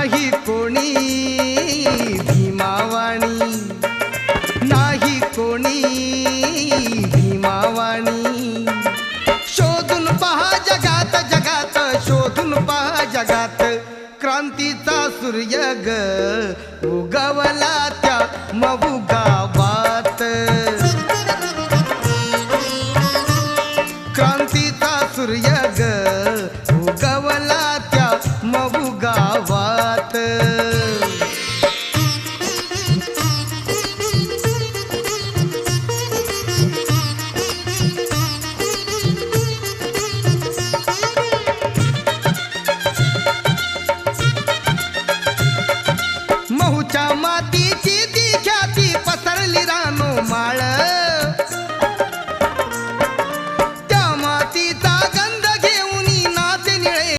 नाही कोणी भीमावाणी, नाही कोणी भीमावाणी. शोधून पहा जगात जगात, शोधून पहा जगात, क्रांतीचा सूर्य ग उगवला त्या मऊ